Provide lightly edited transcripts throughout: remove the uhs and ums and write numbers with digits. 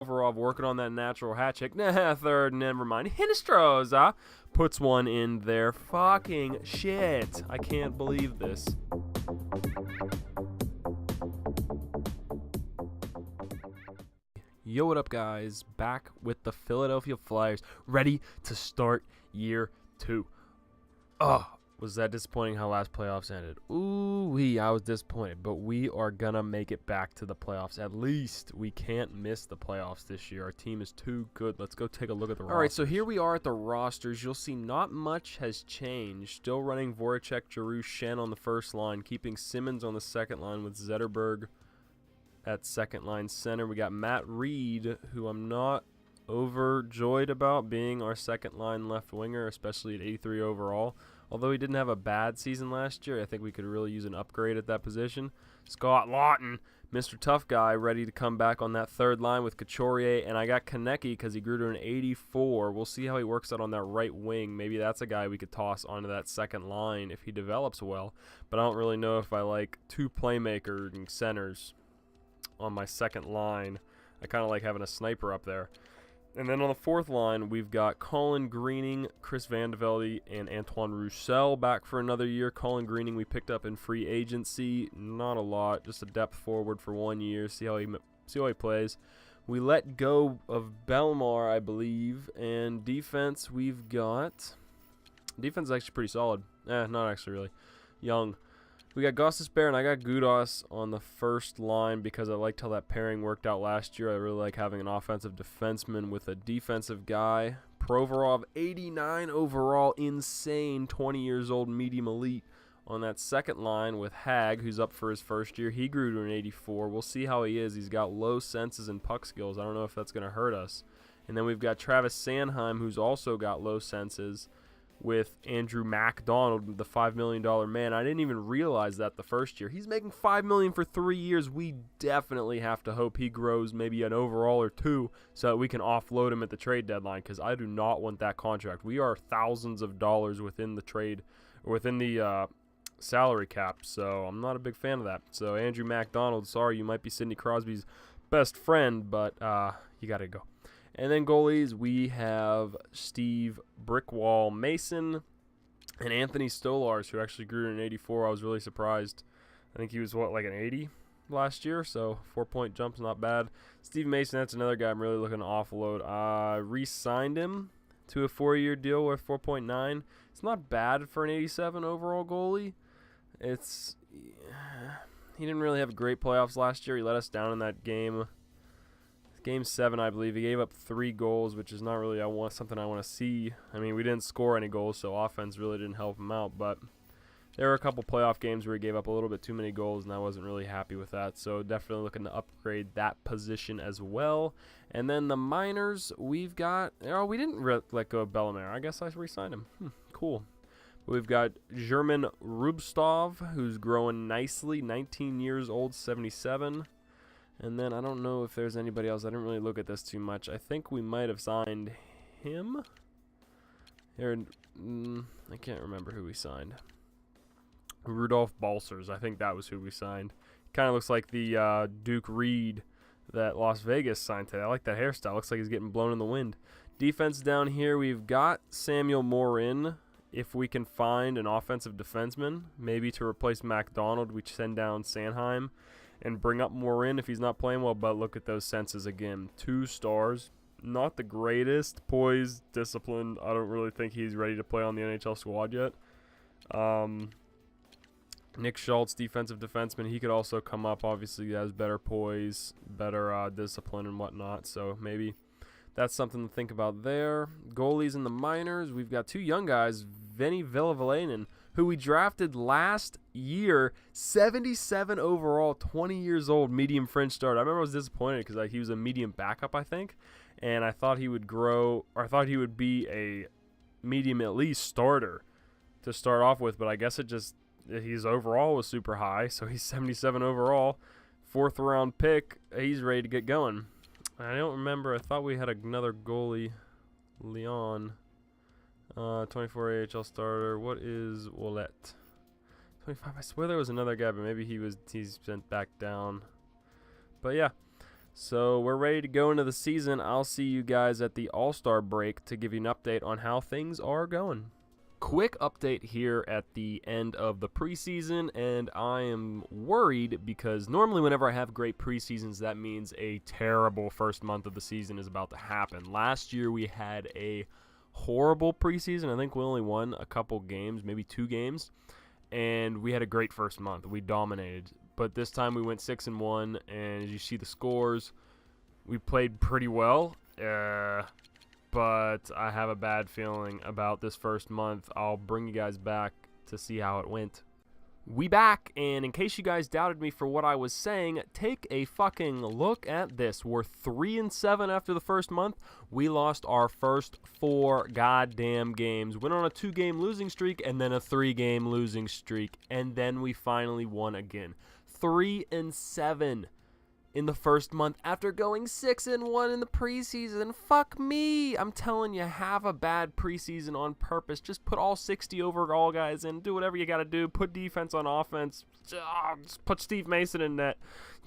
Overall, working on that natural hat trick. Nah, third, never mind. Hinestroza puts one in there. Fucking shit. I can't believe this. Yo, what up, guys? Back with the Philadelphia Flyers, ready to start year 2. Oh, was that disappointing how last playoffs ended? Ooh-wee, I was disappointed, but we are going to make it back to the playoffs. At least we can't miss the playoffs this year. Our team is too good. Let's go take a look at the rosters. All right, so here we are at the rosters. You'll see not much has changed. Still running Voracek, Giroux, Shen on the first line, keeping Simmons on the second line with Zetterberg at second line center. We got Matt Reed, who I'm not overjoyed about being our second line left winger, especially at 83 overall. Although he didn't have a bad season last year, I think we could really use an upgrade at that position. Scott Lawton, Mr. Tough Guy, ready to come back on that third line with Couturier. And I got Konecny because he grew to an 84. We'll see how he works out on that right wing. Maybe that's a guy we could toss onto that second line if he develops well. But I don't really know if I like two playmaker centers on my second line. I kind of like having a sniper up there. And then on the fourth line, we've got Colin Greening, Chris Vandevelde, and Antoine Roussel back for another year. Colin Greening we picked up in free agency. Not a lot, just a depth forward for 1 year. See how he plays. We let go of Belmar, I believe. And defense, we've got... Defense is actually pretty solid. Not actually really. Young. We got Gostisbehere and I got Gudas on the first line because I liked how that pairing worked out last year. I really like having an offensive defenseman with a defensive guy. Provorov, 89 overall, insane, 20 years old, medium elite on that second line with Hag, who's up for his first year. He grew to an 84. We'll see how he is. He's got low senses and puck skills. I don't know if that's going to hurt us. And then we've got Travis Sanheim, who's also got low senses, with Andrew MacDonald, the $5 million man. I didn't even realize that the first year. He's making $5 million for 3 years. We definitely have to hope he grows maybe an overall or two so that we can offload him at the trade deadline, because I do not want that contract. We are thousands of dollars within the trade, or within the salary cap, so I'm not a big fan of that. So Andrew MacDonald, sorry, you might be Sidney Crosby's best friend, but you got to go. And then goalies, we have Steve Brickwall Mason and Anthony Stolars, who actually grew to an 84. I was really surprised. I think he was, like an 80 last year, so 4-point jump's not bad. Steve Mason, that's another guy I'm really looking to offload. I re-signed him to a 4-year deal with 4.9. It's not bad for an 87 overall goalie. He didn't really have great playoffs last year. He let us down in that game. Game 7, I believe. He gave up 3 goals, which is not really something I want to see. I mean, we didn't score any goals, so offense really didn't help him out. But there were a couple playoff games where he gave up a little bit too many goals, and I wasn't really happy with that. So definitely looking to upgrade that position as well. And then the minors, we've got... Oh, we didn't let go of Bellemare. I guess I re-signed him. Cool. We've got German Rubstov, who's growing nicely. 19 years old, 77. And then I don't know if there's anybody else. I didn't really look at this too much. I think we might have signed him. Here, I can't remember who we signed. Rudolph Balsers. I think that was who we signed. Kind of looks like the Duke Reed that Las Vegas signed today. I like that hairstyle. Looks like he's getting blown in the wind. Defense down here, we've got Samuel Morin. If we can find an offensive defenseman, maybe to replace MacDonald, we send down Sanheim and bring up Morin if he's not playing well. But look at those senses again. 2 stars. Not the greatest. Poised, disciplined. I don't really think he's ready to play on the NHL squad yet. Nick Schultz, defensive defenseman. He could also come up. Obviously, he has better poise, better discipline and whatnot. So maybe that's something to think about there. Goalies in the minors. We've got 2 young guys. Vinny Villavalainen, who we drafted last year, 77 overall, 20 years old, medium French start. I remember I was disappointed because he was a medium backup, I think, and I thought he would grow, or I thought he would be a medium at least starter to start off with, but I guess his overall was super high, so he's 77 overall, 4th round pick. He's ready to get going. I don't remember. I thought we had another goalie, Leon. 24 AHL starter. What is Ouellet? 25. I swear there was another guy, but maybe he's sent back down. But yeah, So we're ready to go into the season. I'll see you guys at the All-Star break to give you an update on how things are going. Quick update here at the end of the preseason, and I am worried because normally whenever I have great preseasons, that means a terrible first month of the season is about to happen. Last year we had a horrible preseason. I think we only won a couple games, maybe 2 games, and we had a great first month. We dominated, but this time we went 6-1, and as you see the scores, we played pretty well. But I have a bad feeling about this first month. I'll bring you guys back to see how it went. We back, and in case you guys doubted me for what I was saying, take a fucking look at this. We're 3-7 after the first month. We lost our first 4 goddamn games. Went on a 2-game losing streak and then a 3-game losing streak, and then we finally won again. 3-7 in the first month after going 6-1 in the preseason. Fuck me. I'm telling you, have a bad preseason on purpose. Just put all 60 overall guys in. Do whatever you got to do. Put defense on offense. Just put Steve Mason in net.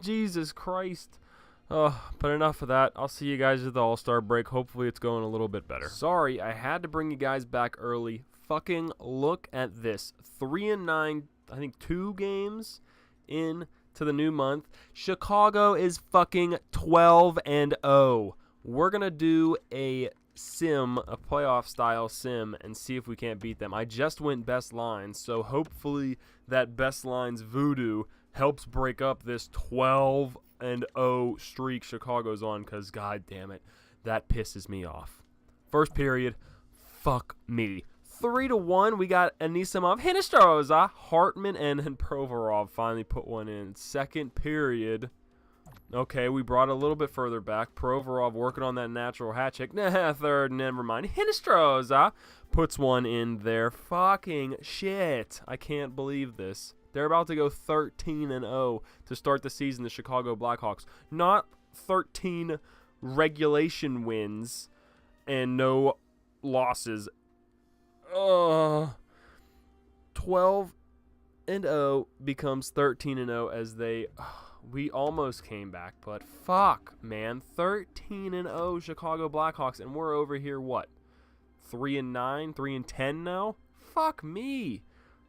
Jesus Christ. But enough of that. I'll see you guys at the All-Star break. Hopefully it's going a little bit better. Sorry, I had to bring you guys back early. Fucking look at this. 3-9, I think 2 games in to the new month. Chicago is fucking 12-0. We're gonna do a playoff style sim, and see if we can't beat them. I just went best lines, so hopefully that best lines voodoo helps break up this 12-0 streak Chicago's on, because god damn it, that pisses me off. First period, fuck me. 3-1, we got Anisimov, Hinostroza, Hartman, and Provorov finally put one in. Second period, okay, we brought it a little bit further back. Provorov working on that natural hat trick. Third, never mind. Hinostroza puts one in there. Fucking shit. I can't believe this. They're about to go 13-0 to start the season, the Chicago Blackhawks. Not 13 regulation wins and no losses. 12-0 becomes 13-0 as we almost came back, but fuck, man, 13-0 Chicago Blackhawks, and we're over here what, 3-9, 3-10 now? Fuck me.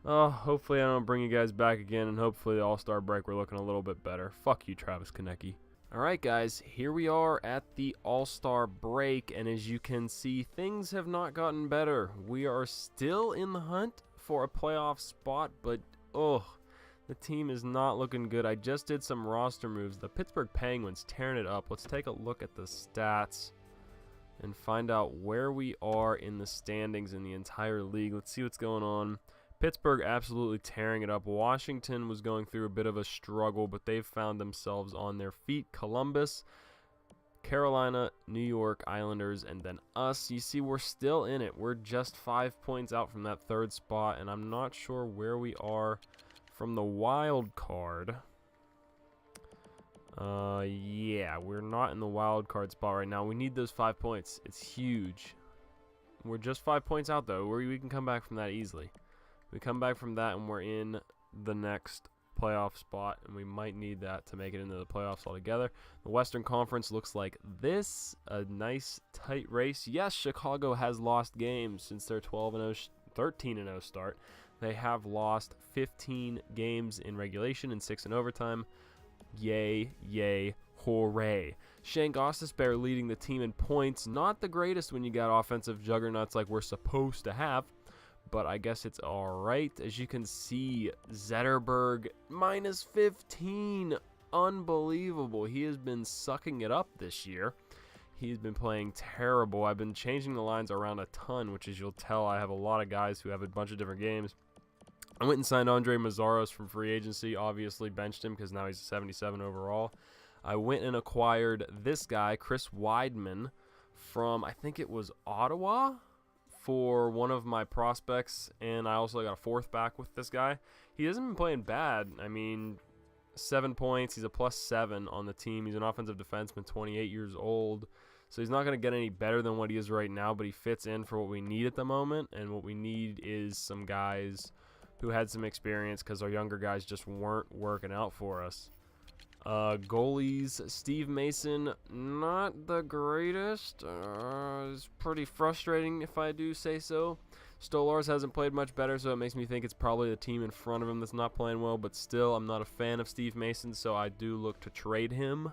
Hopefully I don't bring you guys back again, and hopefully the All-Star break we're looking a little bit better. Fuck you, Travis Konecny. Alright guys, here we are at the All-Star break, and as you can see, things have not gotten better. We are still in the hunt for a playoff spot, but the team is not looking good. I just did some roster moves. The Pittsburgh Penguins tearing it up. Let's take a look at the stats and find out where we are in the standings in the entire league. Let's see what's going on. Pittsburgh absolutely tearing it up. Washington was going through a bit of a struggle, but they've found themselves on their feet. Columbus, Carolina, New York, Islanders, and then us. You see, we're still in it. We're just 5 points out from that 3rd spot, and I'm not sure where we are from the wild card. Yeah, we're not in the wild card spot right now. We need those 5 points. It's huge. We're just 5 points out, though. We can come back from that easily. We come back from that and we're in the next playoff spot, and we might need that to make it into the playoffs altogether. The Western Conference looks like this, a nice tight race. Yes, Chicago has lost games since their 13-0 start. They have lost 15 games in regulation and 6 in overtime. Yay, yay, hooray. Shane Gostisbehere leading the team in points. Not the greatest when you got offensive juggernauts like we're supposed to have, but I guess it's alright. As you can see, Zetterberg, minus 15. Unbelievable. He has been sucking it up this year. He's been playing terrible. I've been changing the lines around a ton, which as you'll tell, I have a lot of guys who have a bunch of different games. I went and signed Andre Mazzaros from free agency. Obviously benched him because now he's a 77 overall. I went and acquired this guy, Chris Weidman, from, I think it was Ottawa, for one of my prospects, and I also got a 4th back with this guy. He hasn't been playing bad. I mean, 7 points. He's a +7 on the team. He's an offensive defenseman, 28 years old. So he's not going to get any better than what he is right now, but he fits in for what we need at the moment, and what we need is some guys who had some experience because our younger guys just weren't working out for us. Goalies, Steve Mason, not the greatest. It's pretty frustrating if I do say so. Stolarz hasn't played much better, so it makes me think it's probably the team in front of him that's not playing well, but still, I'm not a fan of Steve Mason, so I do look to trade him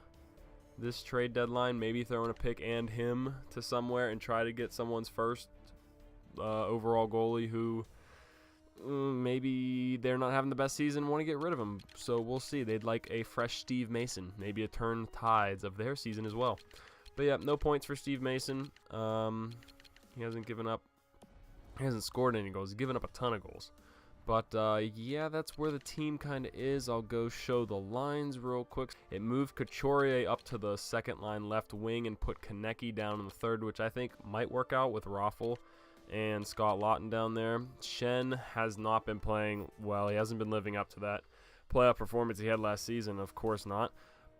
this trade deadline, maybe throwing a pick and him to somewhere and try to get someone's first overall goalie who maybe they're not having the best season, want to get rid of him. So we'll see. They'd like a fresh Steve Mason, maybe a turn tides of their season as well. But yeah, no points for Steve Mason. He hasn't given up. He hasn't scored any goals. He's given up a ton of goals. But yeah, that's where the team kind of is. I'll go show the lines real quick. It moved Couturier up to the second line left wing and put Konecny down in the third, which I think might work out with Raffl and Scott Laughton down there. Shen has not been playing well. He hasn't been living up to that playoff performance he had last season. Of course not.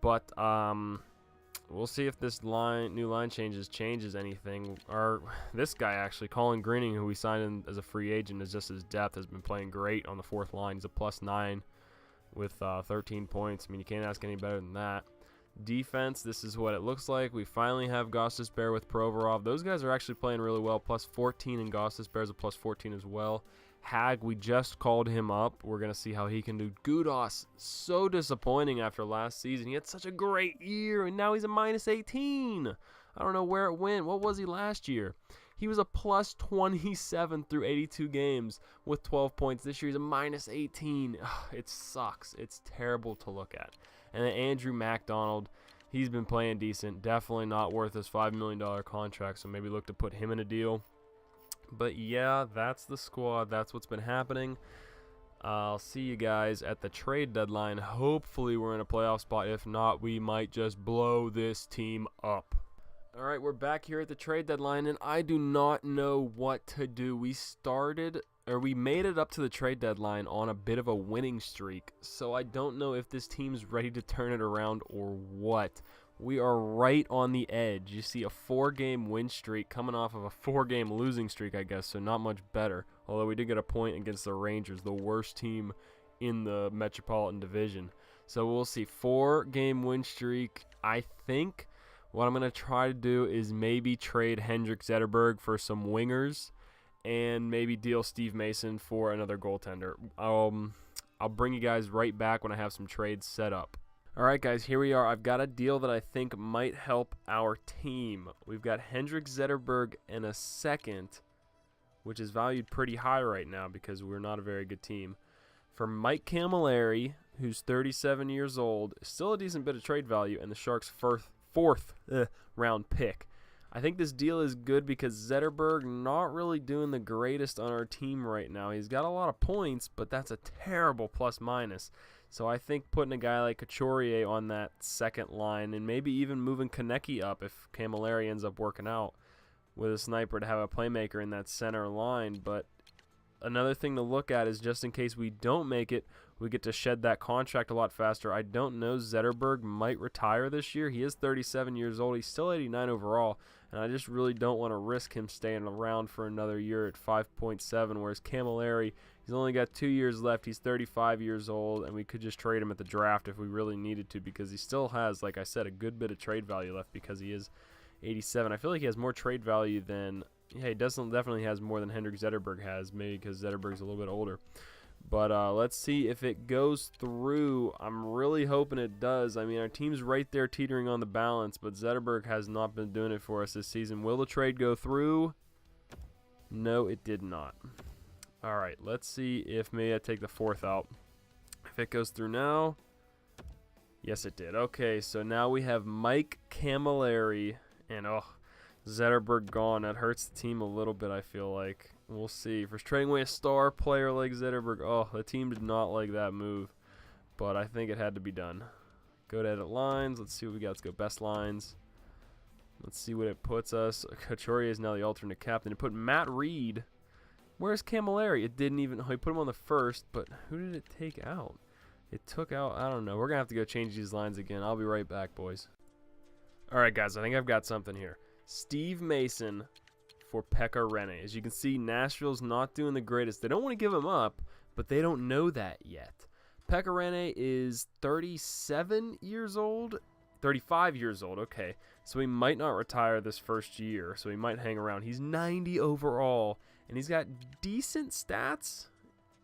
But we'll see if this new line changes anything. This guy actually, Colin Greening, who we signed in as a free agent, is just his depth, has been playing great on the fourth line. He's a +9 with 13 points. I mean, you can't ask any better than that. Defense, this is what it looks like. We finally have Gostisbehere with Provorov. Those guys are actually playing really well. +14, and Gostisbehere's a +14 as well. Hag, we just called him up. We're going to see how he can do. Gudas, so disappointing after last season. He had such a great year, and now he's a -18. I don't know where it went. What was he last year? He was a +27 through 82 games with 12 points. This year he's a -18. Ugh, it sucks. It's terrible to look at. And then Andrew MacDonald, he's been playing decent. Definitely not worth his $5 million contract, so maybe look to put him in a deal. But yeah, that's the squad. That's what's been happening. I'll see you guys at the trade deadline. Hopefully we're in a playoff spot. If not, we might just blow this team up. All right, we're back here at the trade deadline, and I do not know what to do. We made it up to the trade deadline on a bit of a winning streak, so I don't know if this team's ready to turn it around or what. We are right on the edge. You see a 4-game win streak coming off of a 4-game losing streak, I guess, so not much better. Although we did get a point against the Rangers, the worst team in the Metropolitan Division. So we'll see. 4-game win streak. I think what I'm going to try to do is maybe trade Henrik Zetterberg for some wingers and maybe deal Steve Mason for another goaltender. I'll bring you guys right back when I have some trades set up. Alright guys, here we are. I've got a deal that I think might help our team. We've got Henrik Zetterberg and a second, which is valued pretty high right now because we're not a very good team. For Mike Camilleri, who's 37 years old, still a decent bit of trade value, and the Sharks' fourth round pick. I think this deal is good because Zetterberg not really doing the greatest on our team right now. He's got a lot of points, but that's a terrible +-. So I think putting a guy like Couturier on that second line and maybe even moving Konecny up if Camilleri ends up working out with a sniper to have a playmaker in that center line. But another thing to look at is just in case we don't make it, we get to shed that contract a lot faster. I don't know. Zetterberg might retire this year. He is 37 years old. He's still 89 overall, and I just really don't want to risk him staying around for another year at 5.7, whereas Camilleri, he's only got 2 years left. He's 35 years old, and we could just trade him at the draft if we really needed to because he still has, like I said, a good bit of trade value left because he is 87. I feel like he has more trade value than, yeah, he definitely has more than Henrik Zetterberg has, maybe because Zetterberg's a little bit older. But let's see if it goes through. I'm really hoping it does. I mean, our team's right there teetering on the balance, but Zetterberg has not been doing it for us this season. Will the trade go through? No, it did not. All right, let's see if maybe I take the 4th out. If it goes through now. Yes, it did. Okay, so now we have Mike Camilleri and, Zetterberg gone. That hurts the team a little bit, I feel like. We'll see. For trading away a star player like Zetterberg, the team did not like that move. But I think it had to be done. Go to edit lines. Let's see what we got. Let's go best lines. Let's see what it puts us. Couturier is now the alternate captain. It put Matt Reed. Where's Camilleri? It didn't even. He put him on the first, but who did it take out? It took out, I don't know. We're going to have to go change these lines again. I'll be right back, boys. All right, guys. I think I've got something here. Steve Mason for Pekka Rinne. As you can see, Nashville's not doing the greatest. They don't want to give him up, but they don't know that yet. Pekka Rinne is 37 years old. 35 years old, okay. So he might not retire this first year, so he might hang around. He's 90 overall, and he's got decent stats.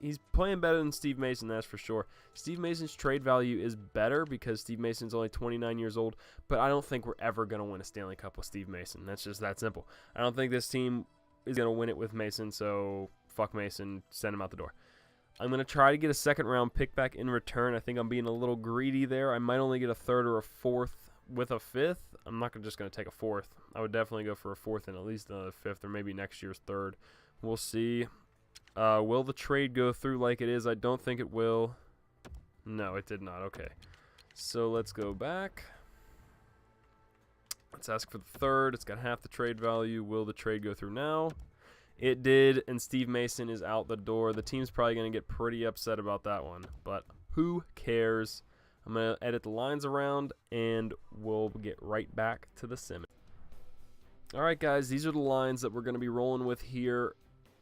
He's playing better than Steve Mason, that's for sure. Steve Mason's trade value is better because Steve Mason's only 29 years old, but I don't think we're ever going to win a Stanley Cup with Steve Mason. That's just that simple. I don't think this team is going to win it with Mason, so fuck Mason, send him out the door. I'm going to try to get a second-round pick back in return. I think I'm being a little greedy there. I might only get a third or a fourth with a fifth. I'm not just going to take a fourth. I would definitely go for a fourth and at least a fifth or maybe next year's third. We'll see. Will the trade go through like it is? I don't think it will. No, it did not. Okay. So let's go back. Let's ask for the third. It's got half the trade value. Will the trade go through now? It did, and Steve Mason is out the door. The team's probably going to get pretty upset about that one, but who cares? I'm going to edit the lines around, and we'll get right back to the sim. All right, guys, these are the lines that we're going to be rolling with here.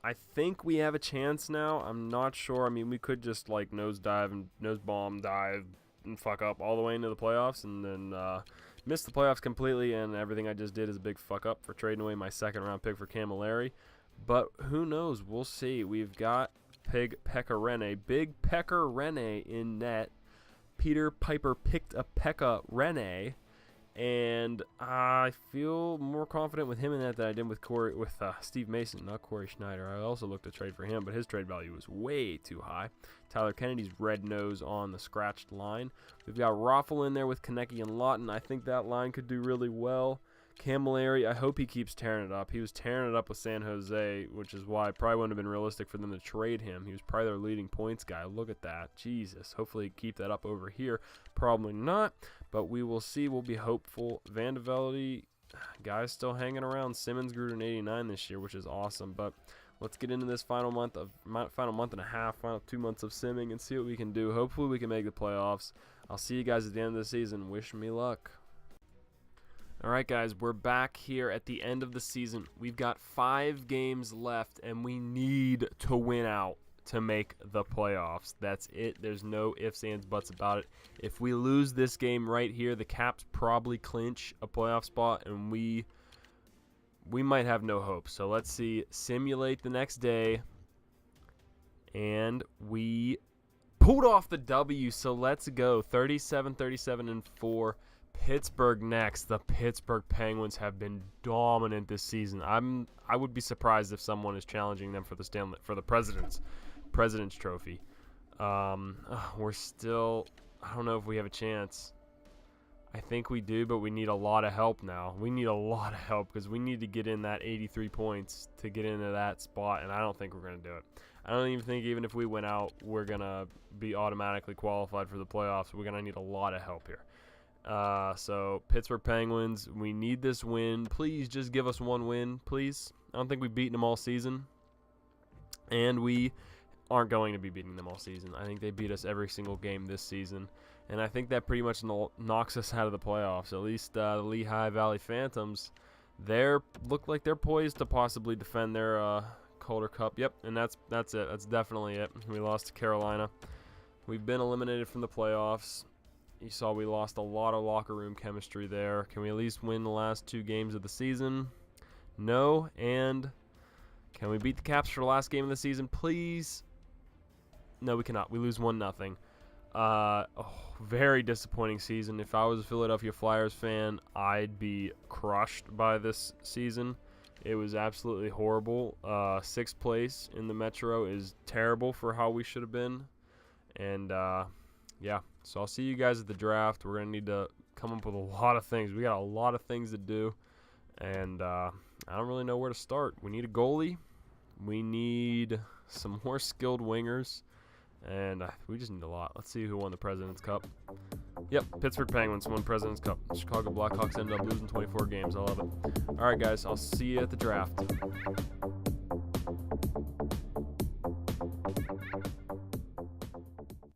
I think we have a chance now. I'm not sure. I mean, we could just, like, nose bomb dive and fuck up all the way into the playoffs and then miss the playoffs completely, and everything I just did is a big fuck up for trading away my second-round pick for Camilleri. But who knows? We'll see. We've got Pekka Rinne. Big Pekka Rinne in net. Peter Piper picked a Pekka Rinne. And I feel more confident with him in that than I did with Steve Mason, not Corey Schneider. I also looked to trade for him, but his trade value was way too high. Tyler Kennedy's red nose on the scratched line. We've got Raffle in there with Konecny and Lawton. I think that line could do really well. Camilleri, I hope he keeps tearing it up. He was tearing it up with San Jose, which is why it probably wouldn't have been realistic for them to trade him. He was probably their leading points guy. Look at that. Jesus. Hopefully keep that up over here. Probably not, but we will see. We'll be hopeful. Van de Velde, guys still hanging around. Simmons grew to an 89 this year, which is awesome. But let's get into this final month and a half, final 2 months of simming and see what we can do. Hopefully we can make the playoffs. I'll see you guys at the end of the season. Wish me luck. Alright guys, we're back here at the end of the season. We've got 5 games left, and we need to win out to make the playoffs. That's it. There's no ifs, ands, buts about it. If we lose this game right here, the Caps probably clinch a playoff spot, and we might have no hope. So let's see. Simulate the next day, and we pulled off the W, so let's go. 37-37-4. Pittsburgh next. The Pittsburgh Penguins have been dominant this season. I would be surprised if someone is challenging them for the President's Trophy. We're still, I don't know if we have a chance. I think we do, but we need a lot of help now. We need a lot of help because we need to get in that 83 points to get into that spot, and I don't think we're going to do it. I don't even think even if we win out, we're going to be automatically qualified for the playoffs. We're going to need a lot of help here. So Pittsburgh Penguins, we need this win. Please just give us one win, please. I don't think we've beaten them all season, and we aren't going to be beating them all season. I think they beat us every single game this season, and I think that pretty much knocks us out of the playoffs. At least the Lehigh Valley Phantoms, look like they're poised to possibly defend their Calder Cup. Yep, and that's it. That's definitely it. We lost to Carolina. We've been eliminated from the playoffs. You saw we lost a lot of locker room chemistry there. Can we at least win the last 2 games of the season? No. And can we beat the Caps for the last game of the season, please? No, we cannot. We lose 1-0. Very disappointing season. If I was a Philadelphia Flyers fan, I'd be crushed by this season. It was absolutely horrible. 6th place in the Metro is terrible for how we should have been. And, yeah. So I'll see you guys at the draft. We're going to need to come up with a lot of things. We got a lot of things to do, and I don't really know where to start. We need a goalie. We need some more skilled wingers, and we just need a lot. Let's see who won the President's Cup. Yep, Pittsburgh Penguins won President's Cup. Chicago Blackhawks ended up losing 24 games. I love it. All right, guys, I'll see you at the draft.